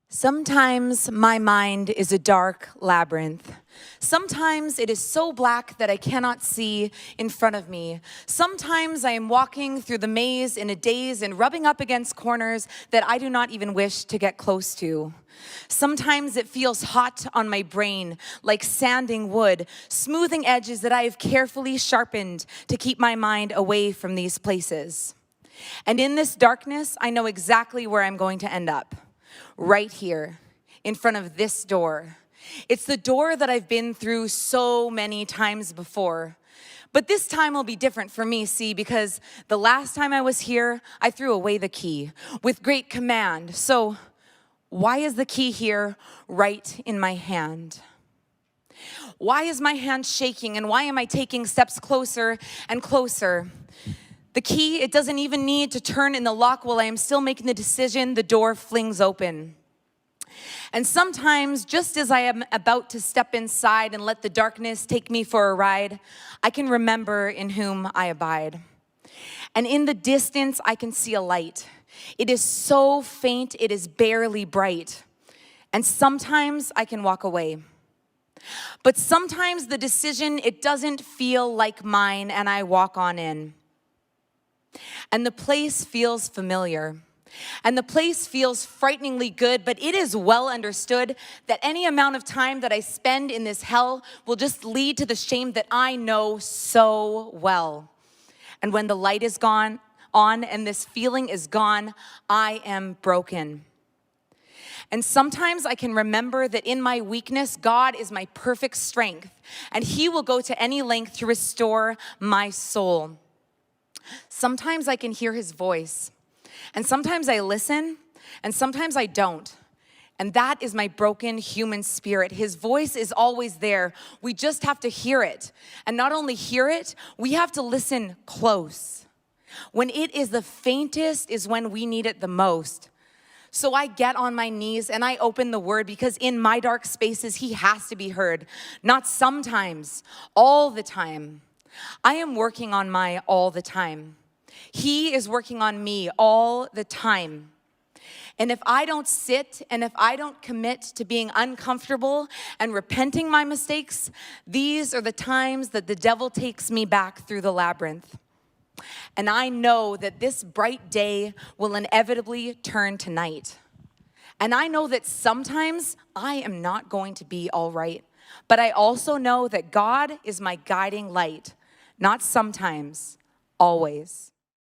Sometimes my mind is a dark labyrinth. Sometimes it is so black that I cannot see in front of me. Sometimes I am walking through the maze in a daze and rubbing up against corners that I do not even wish to get close to. Sometimes it feels hot on my brain, like sanding wood, smoothing edges that I have carefully sharpened to keep my mind away from these places. And in this darkness, I know exactly where I'm going to end up. Right here, in front of this door. It's the door that I've been through so many times before. But this time will be different for me, see, because the last time I was here, I threw away the key with great command. So why is the key here right in my hand? Why is my hand shaking, and why am I taking steps closer and closer? The key, it doesn't even need to turn in the lock while I am still making the decision. The door flings open. And sometimes, just as I am about to step inside and let the darkness take me for a ride, I can remember in whom I abide. And in the distance, I can see a light. It is so faint, it is barely bright. And sometimes I can walk away. But sometimes the decision, it doesn't feel like mine, and I walk on in. And the place feels familiar. And the place feels frighteningly good, but it is well understood that any amount of time that I spend in this hell will just lead to the shame that I know so well. And when the light is gone on and this feeling is gone, I am broken. And sometimes I can remember that in my weakness, God is my perfect strength, and He will go to any length to restore my soul. Sometimes I can hear His voice, and sometimes I listen, and sometimes I don't. And that is my broken human spirit. His voice is always there. We just have to hear it. And not only hear it, we have to listen close. When it is the faintest is when we need it the most. So I get on my knees and I open the Word, because in my dark spaces, He has to be heard. Not sometimes, all the time. I am working on my all the time. He is working on me all the time. And if I don't sit and if I don't commit to being uncomfortable and repenting my mistakes, these are the times that the devil takes me back through the labyrinth. And I know that this bright day will inevitably turn to night. And I know that sometimes I am not going to be all right. But I also know that God is my guiding light. Not sometimes, always.